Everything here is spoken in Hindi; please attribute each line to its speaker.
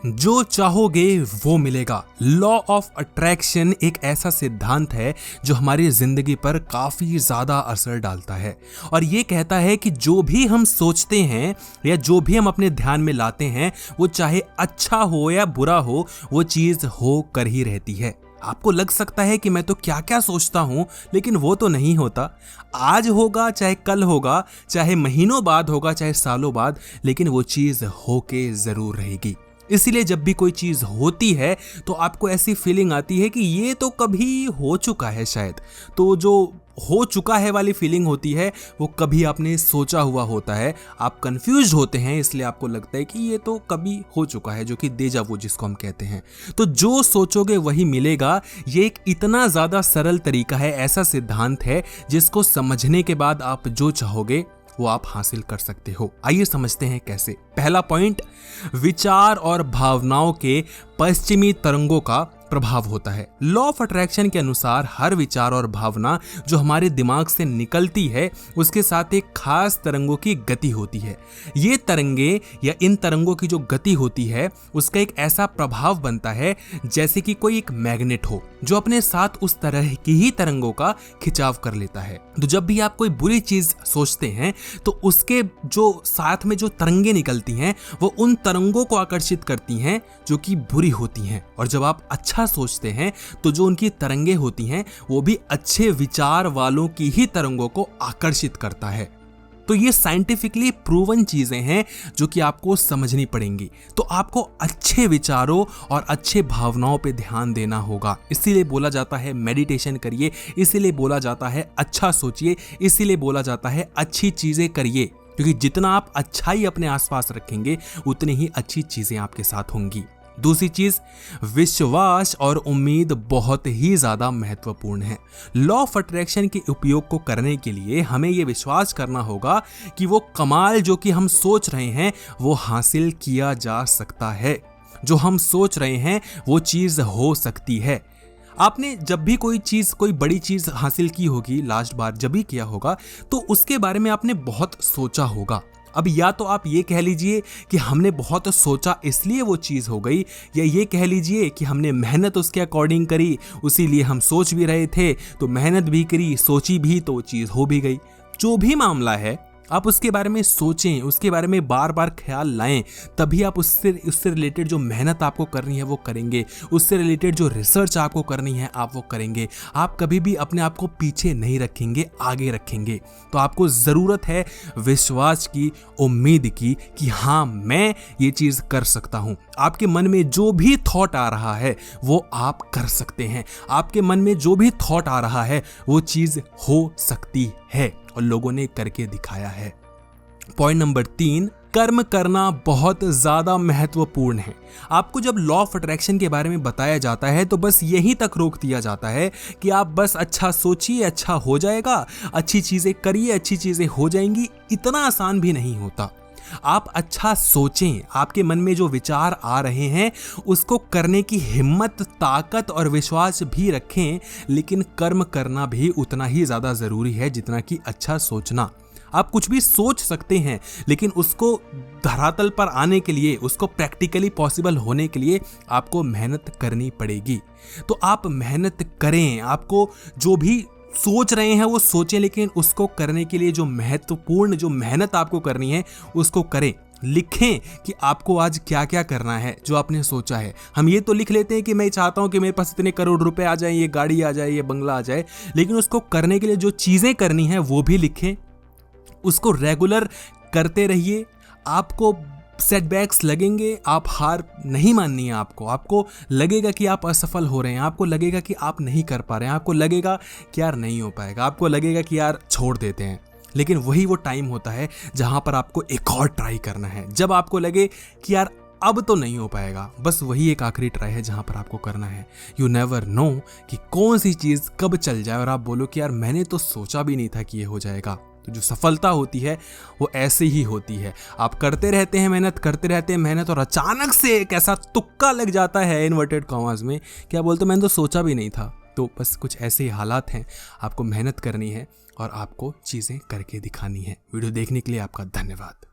Speaker 1: जो चाहोगे वो मिलेगा। लॉ ऑफ अट्रैक्शन एक ऐसा सिद्धांत है जो हमारी जिंदगी पर काफी ज्यादा असर डालता है और ये कहता है कि जो भी हम सोचते हैं या जो भी हम अपने ध्यान में लाते हैं वो चाहे अच्छा हो या बुरा हो, वो चीज हो कर ही रहती है। आपको लग सकता है कि मैं तो क्या क्या सोचता हूं, लेकिन वो तो नहीं होता। आज होगा, चाहे कल होगा, चाहे महीनों बाद होगा, चाहे सालों बाद, लेकिन वो चीज होके जरूर रहेगी। इसीलिए जब भी कोई चीज होती है तो आपको ऐसी फीलिंग आती है कि ये तो कभी हो चुका है शायद। तो जो हो चुका है वाली फीलिंग होती है वो कभी आपने सोचा हुआ होता है। आप कंफ्यूज होते हैं, इसलिए आपको लगता है कि ये तो कभी हो चुका है, जो कि डेजा वू जिसको हम कहते हैं। तो जो सोचोगे वही मिलेगा, ये एक इतना ज्यादा सरल तरीका है, ऐसा सिद्धांत है जिसको समझने के बाद आप जो चाहोगे वो आप हासिल कर सकते हो। आइए समझते हैं कैसे। पहला पॉइंट, विचार और भावनाओं के पश्चिमी तरंगों का प्रभाव होता है। लॉ ऑफ अट्रैक्शन के अनुसार हर विचार और भावना जो हमारे दिमाग से निकलती है उसके साथ एक खास तरंगों की गति होती है। ये तरंगे या इन तरंगों की जो गति होती है उसका एक ऐसा प्रभाव बनता है जैसे कि कोई एक मैग्नेट हो जो अपने साथ उस तरह की ही तरंगों का खिंचाव कर लेता है। तो जब भी आप कोई बुरी चीज सोचते हैं तो उसके जो साथ में जो तरंगे निकलती हैं वो उन तरंगों को आकर्षित करती हैं जो कि बुरी होती हैं, और जब आप अच्छा सोचते हैं तो जो उनकी तरंगे होती हैं वो भी अच्छे विचार वालों की ही तरंगों को आकर्षित करता है। तो ये साइंटिफिकली प्रूवन चीजें हैं जो कि आपको समझनी पड़ेंगी। तो आपको अच्छे विचारों और अच्छे भावनाओं पे ध्यान देना होगा। इसीलिए बोला जाता है मेडिटेशन करिए, इसीलिए बोला जाता है अच्छा सोचिए, इसीलिए बोला जाता है अच्छी चीजें करिए, क्योंकि जितना आप अच्छाई अपने आसपास रखेंगे उतनी ही अच्छी चीजें आपके साथ होंगी। दूसरी चीज, विश्वास और उम्मीद बहुत ही ज्यादा महत्वपूर्ण है। लॉ ऑफ अट्रैक्शन के उपयोग को करने के लिए हमें यह विश्वास करना होगा कि वो कमाल जो कि हम सोच रहे हैं वो हासिल किया जा सकता है। जो हम सोच रहे हैं वो चीज हो सकती है। आपने जब भी कोई बड़ी चीज हासिल की होगी, लास्ट बार जब भी किया होगा, तो उसके बारे में आपने बहुत सोचा होगा। अब या तो आप ये कह लीजिए कि हमने बहुत सोचा इसलिए वो चीज़ हो गई, या ये कह लीजिए कि हमने मेहनत उसके अकॉर्डिंग करी, उसीलिए हम सोच भी रहे थे, तो मेहनत भी करी, सोची भी, तो वो चीज़ हो भी गई। जो भी मामला है, आप उसके बारे में सोचें, उसके बारे में बार बार ख्याल लाएं, तभी आप उससे रिलेटेड जो मेहनत आपको करनी है वो करेंगे, उससे रिलेटेड जो रिसर्च आपको करनी है आप वो करेंगे। आप कभी भी अपने आप को पीछे नहीं रखेंगे, आगे रखेंगे। तो आपको ज़रूरत है विश्वास की, उम्मीद की कि हाँ मैं ये चीज़ कर सकता हूँ। आपके मन में जो भी थॉट आ रहा है वो आप कर सकते हैं। आपके मन में जो भी थॉट आ रहा है वो चीज़ हो सकती है, और लोगों ने करके दिखाया है। पॉइंट नंबर 3, कर्म करना बहुत ज्यादा महत्वपूर्ण है। आपको जब लॉ ऑफ अट्रैक्शन के बारे में बताया जाता है तो बस यहीं तक रोक दिया जाता है कि आप बस अच्छा सोचिए, अच्छा हो जाएगा, अच्छी चीजें करिए, अच्छी चीजें हो जाएंगी। इतना आसान भी नहीं होता। आप अच्छा सोचें, आपके मन में जो विचार आ रहे हैं उसको करने की हिम्मत, ताकत और विश्वास भी रखें, लेकिन कर्म करना भी उतना ही ज़्यादा ज़रूरी है जितना कि अच्छा सोचना। आप कुछ भी सोच सकते हैं, लेकिन उसको धरातल पर आने के लिए, उसको प्रैक्टिकली पॉसिबल होने के लिए आपको मेहनत करनी पड़ेगी। तो आप मेहनत करें, आपको जो भी सोच रहे हैं वो सोचें, लेकिन उसको करने के लिए जो महत्वपूर्ण जो मेहनत आपको करनी है उसको करें। लिखें कि आपको आज क्या क्या करना है जो आपने सोचा है। हम ये तो लिख लेते हैं कि मैं चाहता हूं कि मेरे पास इतने करोड़ रुपए आ जाएं, ये गाड़ी आ जाए, ये बंगला आ जाए, लेकिन उसको करने के लिए जो चीज़ें करनी है वो भी लिखें। उसको रेगुलर करते रहिए। आपको सेटबैक्स लगेंगे, आप हार नहीं माननी है। आपको लगेगा कि आप असफल हो रहे हैं, आपको लगेगा कि आप नहीं कर पा रहे हैं, आपको लगेगा कि यार नहीं हो पाएगा, आपको लगेगा कि यार छोड़ देते हैं। लेकिन वही वो टाइम होता है जहां पर आपको एक और ट्राई करना है। जब आपको लगे कि यार अब तो नहीं हो पाएगा, बस वही एक आखिरी ट्राई है जहां पर आपको करना है। यू नेवर नो कि कौन सी चीज़ कब चल जाए और आप बोलो कि यार मैंने तो सोचा भी नहीं था कि ये हो जाएगा। तो जो सफलता होती है वो ऐसे ही होती है। आप करते रहते हैं मेहनत, करते रहते हैं मेहनत, और अचानक से एक ऐसा तुक्का लग जाता है इन्वर्टेड कॉमास में, क्या बोलते मैंने तो सोचा भी नहीं था। तो बस कुछ ऐसे ही हालात हैं। आपको मेहनत करनी है और आपको चीज़ें करके दिखानी है। वीडियो देखने के लिए आपका धन्यवाद।